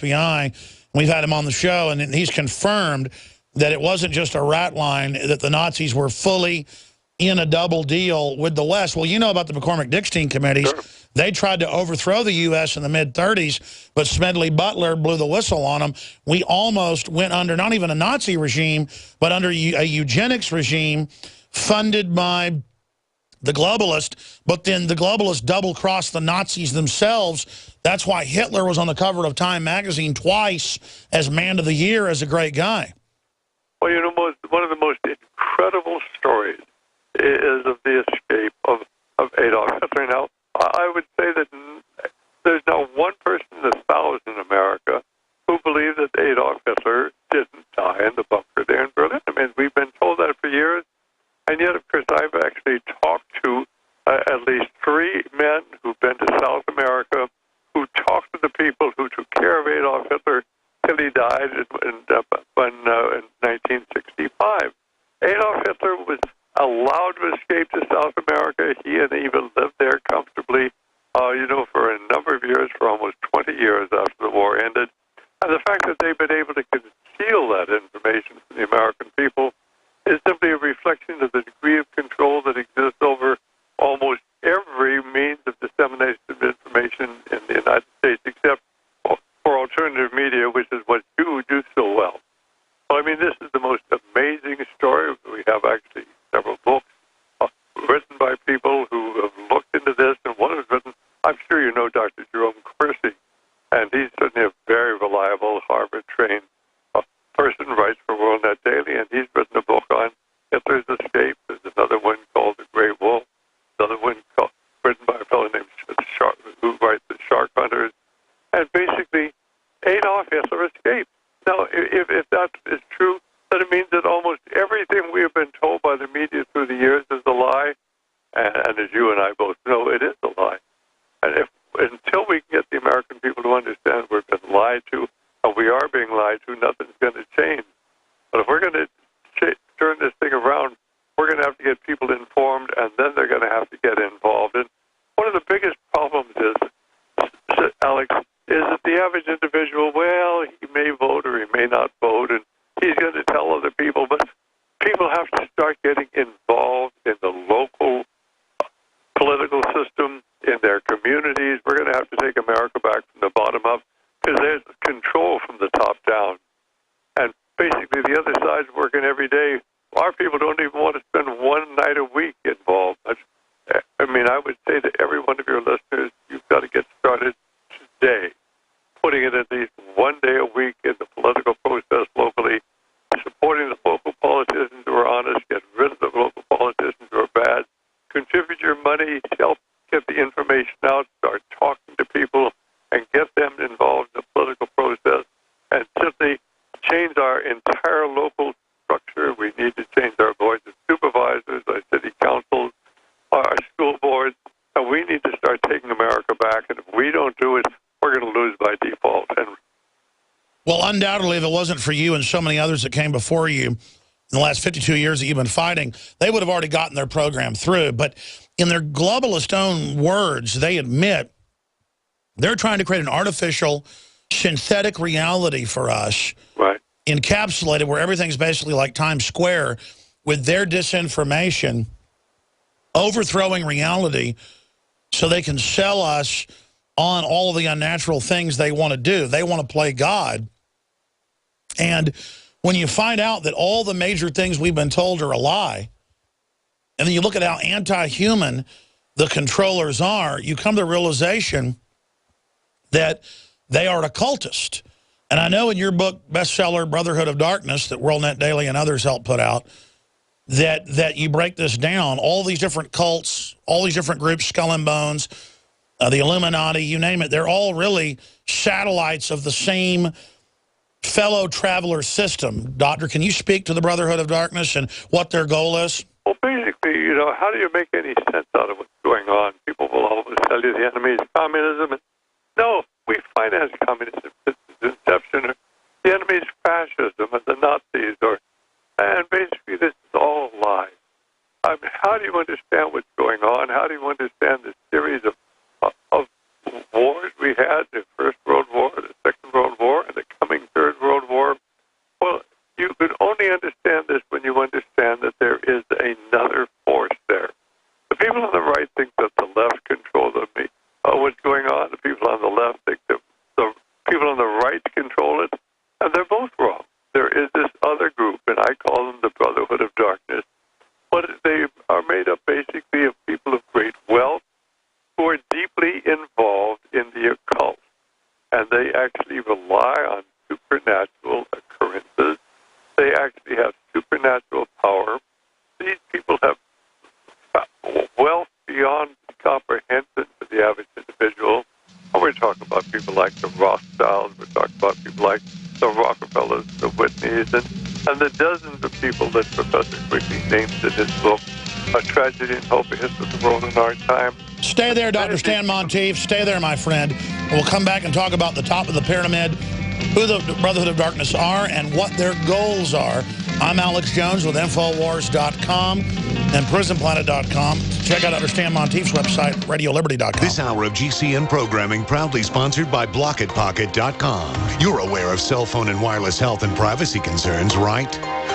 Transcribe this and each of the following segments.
FBI. We've had him on the show, and he's confirmed that it wasn't just a rat line, that the Nazis were fully in a double deal with the West. Well, you know about the McCormick-Dickstein committees. Sure. They tried to overthrow the U.S. in the mid-30s, but Smedley Butler blew the whistle on them. We almost went under not even a Nazi regime, but under a eugenics regime funded by the globalists, but then the globalists double-crossed the Nazis themselves. That's why Hitler was on the cover of Time magazine twice as Man of the Year as a great guy. Well, you know, one of the most incredible stories is of the escape of Adolf Hitler. Now, I would say that there's not one person in 1,000 in America who believes that Adolf Hitler didn't die in the bunker there in Berlin. I mean, we've been told that for years, and yet, of course, I've actually talked to at least 3 men who've been to South America who talked to the people who took care of Adolf Hitler till he died in 1965. Adolf Hitler was allowed to escape to South America. He and even lived there comfortably, for a number of years, for almost 20 years after the war ended. And the fact that they've been able to conceal that information from the American people is simply a reflection of the degree of control that exists over almost every means of dissemination of information in the United States, except for alternative media, which is what you do so well. So, I mean, this is the most amazing story. We have actually several books written by people who have looked into this, and one is written, I'm sure you know Dr. Jerome Kersey, and he's certainly a very reliable Harvard-trained person, writes for WorldNet Daily, and he's written a book on Hitler's escape. There's another one called The Great Wolf, another one written by a fellow named who writes The Shark Hunters, and basically Adolf Hitler escaped. Now, if that is true, then it means that almost everything we have been told by the media through the years is a lie, and as you and I both know, it is a lie. And until we can get the American people to understand we've been lied to, and we are being lied to, nothing's going to change. But if we're going to turn this thing around, we're going to have to get people informed, and then they're going to have to get involved. And one of the biggest problems is, Alex, is that the average individual, well, he may vote or he may not vote, and he's going to tell other people, but people have to start getting involved in the local political system, in their communities. We're going to have to take America back from the bottom up, because there's control from the top down. And basically the other side's working every day. Our people don't even want to spend one night a week involved. I mean, I would say to every one of your listeners, you've got to get started today, putting it at least one day a week in the political process locally, supporting the local politicians who are honest, get rid of the local politicians who are bad, contribute your money, help get the information out, start talking to people, and get them involved in the political process, and simply change our entire local structure. We need to change our boards of supervisors, our city councils, our school boards, and we need to start taking America back. And if we don't do it, we're going to lose by default. And well, undoubtedly, if it wasn't for you and so many others that came before you in the last 52 years that you've been fighting, they would have already gotten their program through. But in their globalist own words, they admit they're trying to create an artificial, synthetic reality for us, right, encapsulated where everything's basically like Times Square, with their disinformation overthrowing reality so they can sell us on all of the unnatural things they want to do. They want to play God. And when you find out that all the major things we've been told are a lie, and then you look at how anti-human the controllers are, you come to the realization that they are occultist. And I know in your book, bestseller, Brotherhood of Darkness, that WorldNet Daily and others helped put out, that you break this down. All these different cults, all these different groups, Skull and Bones, the Illuminati, you name it, they're all really satellites of the same fellow traveler system. Doctor, can you speak to the Brotherhood of Darkness and what their goal is? Well, basically, how do you make any sense out of what's going on? People will always tell you the enemy is communism. No, we finance communism since its inception. The enemy is fascism and the Nazis. And basically, this is all lies. I mean, how do you understand what's going on? How do you understand the series of wars we had, the First World War, the Second World War, people on the right control it, and they're both wrong. There is this other group, and I call them the Brotherhood of Darkness, but they are made up basically of people of great wealth who are deeply involved in the occult, and they actually rely on supernatural occurrences. They actually have supernatural power. These people have wealth beyond comprehension for the average individual. And we're talking about people like the Rothschilds, we're talking about people like the Rockefellers, the Whitneys, and the dozens of people that Professor Quigley names in his book, A Tragedy and Hope, A History of the World in Our Time. Stay there, Dr. Stan Monteith. Stay there, my friend. We'll come back and talk about the top of the pyramid, who the Brotherhood of Darkness are, and what their goals are. I'm Alex Jones with Infowars.com and PrisonPlanet.com. Check out Dr. Stan Monteith's website, RadioLiberty.com. This hour of GCN programming proudly sponsored by BlockitPocket.com. You're aware of cell phone and wireless health and privacy concerns, right?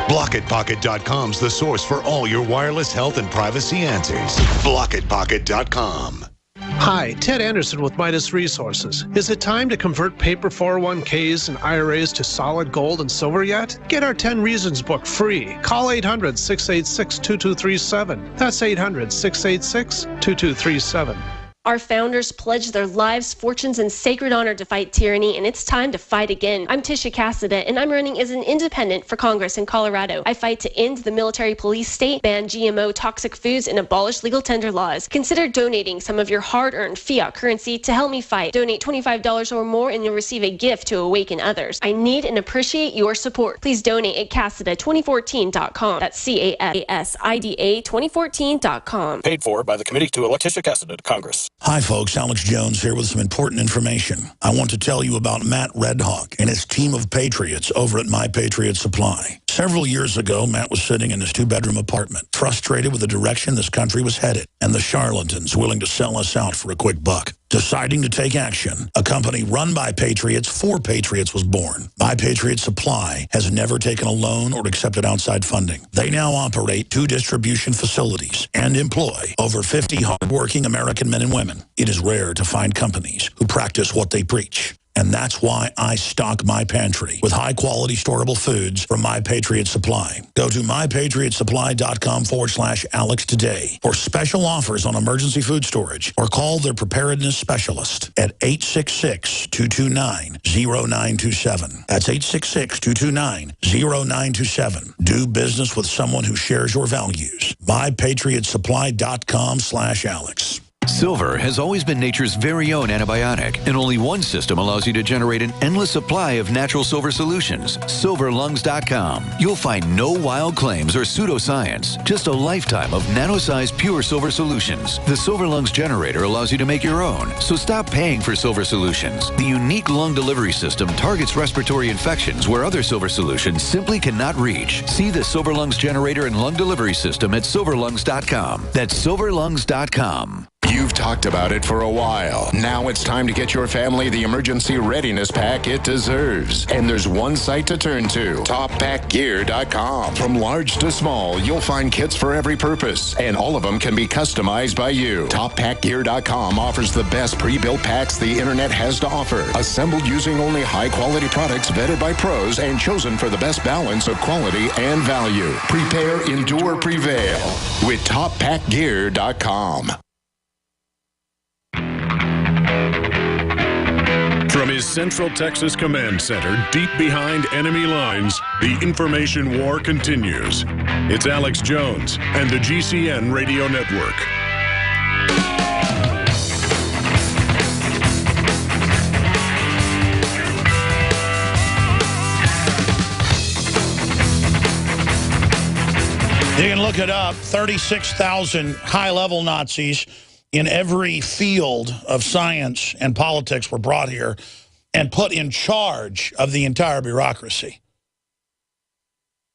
BlockitPocket.com's the source for all your wireless health and privacy answers. BlockitPocket.com. Hi, Ted Anderson with Midas Resources. Is it time to convert paper 401ks and IRAs to solid gold and silver yet? Get our 10 Reasons book free. Call 800-686-2237. That's 800-686-2237. Our founders pledged their lives, fortunes, and sacred honor to fight tyranny, and it's time to fight again. I'm Tisha Cassida, and I'm running as an independent for Congress in Colorado. I fight to end the military police state, ban GMO toxic foods, and abolish legal tender laws. Consider donating some of your hard-earned fiat currency to help me fight. Donate $25 or more, and you'll receive a gift to awaken others. I need and appreciate your support. Please donate at Cassida2014.com. That's CASIDA 2014.com. Paid for by the Committee to elect Tisha Cassida to Congress. Hi, folks. Alex Jones here with some important information. I want to tell you about Matt Redhawk and his team of patriots over at My Patriot Supply. Several years ago, Matt was sitting in his two-bedroom apartment, frustrated with the direction this country was headed and the charlatans willing to sell us out for a quick buck. Deciding to take action, a company run by patriots for patriots was born. My Patriot Supply has never taken a loan or accepted outside funding. They now operate 2 distribution facilities and employ over 50 hardworking American men and women. It is rare to find companies who practice what they preach. And that's why I stock my pantry with high-quality storable foods from My Patriot Supply. Go to mypatriotsupply.com/Alex today for special offers on emergency food storage, or call their preparedness specialist at 866-229-0927. That's 866-229-0927. Do business with someone who shares your values. mypatriotsupply.com/Alex. Silver has always been nature's very own antibiotic, and only one system allows you to generate an endless supply of natural silver solutions. SilverLungs.com. You'll find no wild claims or pseudoscience, just a lifetime of nano-sized pure silver solutions. The Silver Lungs generator allows you to make your own, so stop paying for silver solutions. The unique lung delivery system targets respiratory infections where other silver solutions simply cannot reach. See the Silver Lungs generator and lung delivery system at SilverLungs.com. That's SilverLungs.com. You've talked about it for a while. Now it's time to get your family the emergency readiness pack it deserves. And there's one site to turn to, TopPackGear.com. From large to small, you'll find kits for every purpose, and all of them can be customized by you. TopPackGear.com offers the best pre-built packs the internet has to offer, assembled using only high-quality products vetted by pros and chosen for the best balance of quality and value. Prepare, endure, prevail with TopPackGear.com. From his Central Texas Command Center, deep behind enemy lines, the information war continues. It's Alex Jones and the GCN Radio Network. You can look it up, 36,000 high-level Nazis in every field of science and politics were brought here and put in charge of the entire bureaucracy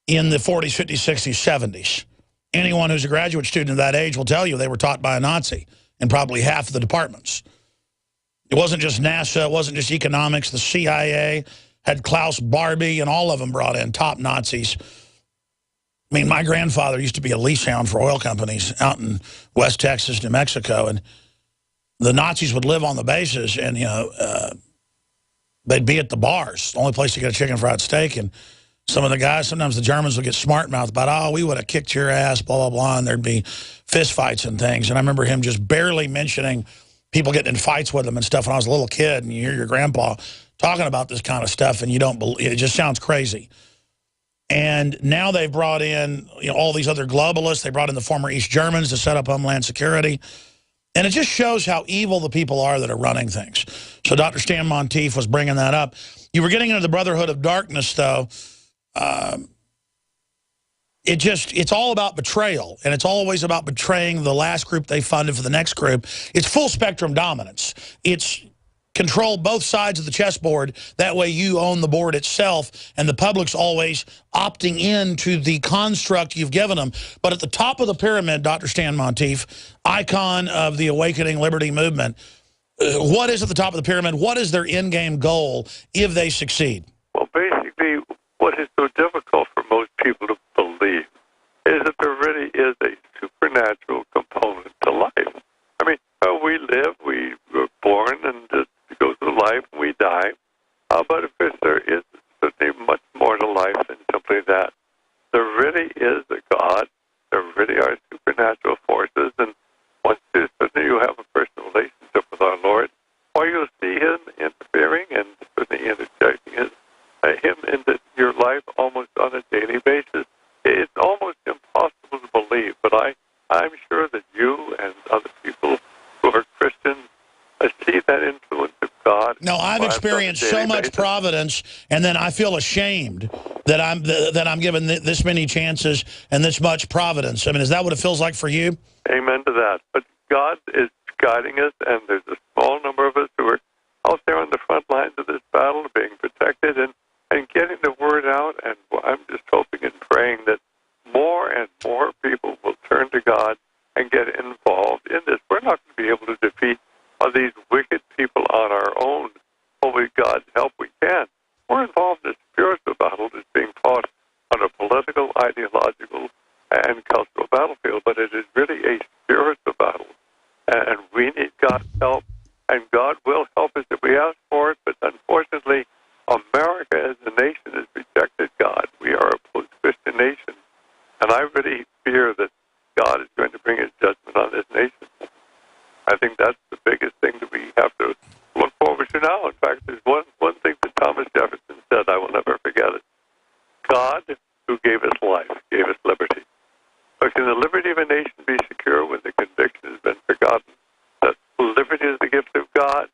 in the 40s, 50s, 60s, 70s. Anyone who's a graduate student of that age will tell you they were taught by a Nazi in probably half of the departments. It wasn't just NASA, it wasn't just economics. The CIA had Klaus Barbie, and all of them brought in top Nazis. I mean, my grandfather used to be a lease hound for oil companies out in West Texas, New Mexico, and the Nazis would live on the bases, and, you know, they'd be at the bars, the only place to get a chicken fried steak. And some of the guys, sometimes the Germans would get smart-mouthed about, oh, we would have kicked your ass, blah, blah, blah, and there'd be fist fights and things. And I remember him just barely mentioning people getting in fights with him and stuff when I was a little kid, and you hear your grandpa talking about this kind of stuff, and you don't believe it. Just sounds crazy. And now they've brought in all these other globalists. They brought in the former East Germans to set up Homeland Security. And it just shows how evil the people are that are running things. So Dr. Stan Monteith was bringing that up. You were getting into the Brotherhood of Darkness, though. It's all about betrayal, and it's always about betraying the last group they funded for the next group. It's full spectrum dominance. It's control both sides of the chessboard. That way you own the board itself, and the public's always opting into the construct you've given them. But at the top of the pyramid, Dr. Stan Monteith, icon of the Awakening Liberty Movement, what is at the top of the pyramid? What is their end-game goal if they succeed? Well, basically, what is so difficult for most people to believe is that there really is a supernatural component to life. I mean, we live, we were born, and just go through life, and we die. But of course, there is certainly much more to life than simply that. There really is a God. There really are supernatural forces, and once you have a personal relationship with our Lord, or you'll see Him interfering and certainly interjecting Him into your life almost on a daily basis. It's almost impossible to believe, but I'm sure that you and other people who are Christians see that influence of God. No, I've experienced so much providence, and then I feel ashamed that I'm given this many chances and this much providence. I mean, is that what it feels like for you? Amen to that. But God is guiding us, and there's a small number of us who are out there on the front lines of this battle, being protected and getting the word out. And I'm just hoping and praying that more and more people will turn to God and get involved in this. We're not going to be able to defeat these wicked people on our own, but with God's help we can. We're involved in a spiritual battle that's being fought on a political, ideological, and cultural battlefield, but it is really a spiritual battle. And we need God's help, and God will help us if we ask for it, but unfortunately, America as a nation has rejected God. We are a post-Christian nation, and I really fear that God is going to bring His judgment on this nation. I think that's the biggest thing that we have to look forward to now. In fact, there's one thing that Thomas Jefferson said, I will never forget it. God, who gave us life, gave us liberty. But can the liberty of a nation be secure when the conviction has been forgotten? That liberty is the gift of God.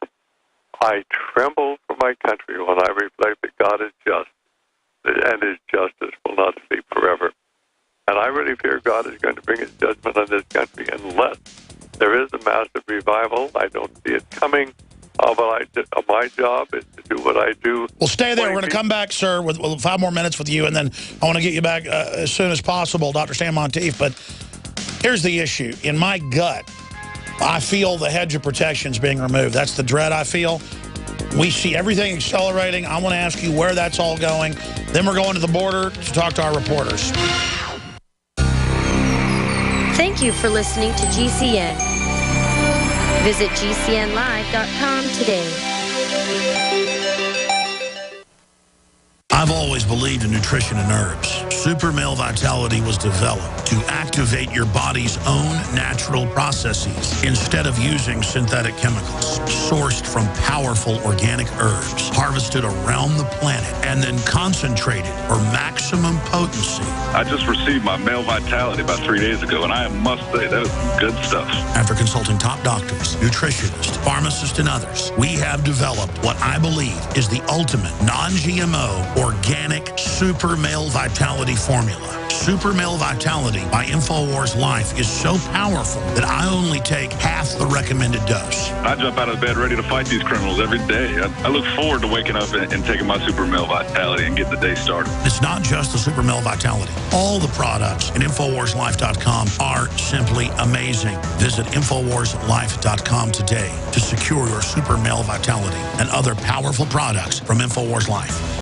I tremble for my country when I reflect that God is just, and His justice will not sleep forever. And I really fear God is going to bring His judgment on this country unless there is a massive revival. I don't see it coming, but my job is to do what I do. Well, stay there. We're going to come back, sir, with 5 more minutes with you, and then I want to get you back as soon as possible, Dr. Stan Monteith. But here's the issue. In my gut, I feel the hedge of protection is being removed. That's the dread I feel. We see everything accelerating. I want to ask you where that's all going. Then we're going to the border to talk to our reporters. Thank you for listening to GCN. Visit GCNlive.com today. I've always believed in nutrition and herbs. Super Male Vitality was developed to activate your body's own natural processes instead of using synthetic chemicals. Sourced from powerful organic herbs, harvested around the planet, and then concentrated for maximum potency. I just received my Male Vitality about 3 days ago, and I must say, that is good stuff. After consulting top doctors, nutritionists, pharmacists, and others, we have developed what I believe is the ultimate non-GMO organic Super Male Vitality formula. Super Male Vitality by InfoWars Life is so powerful that I only take half the recommended dose. I jump out of bed ready to fight these criminals every day. I look forward to waking up and taking my Super Male Vitality and getting the day started. It's not just the Super Male Vitality. All the products at InfoWarsLife.com are simply amazing. Visit InfoWarsLife.com today to secure your Super Male Vitality and other powerful products from InfoWars Life.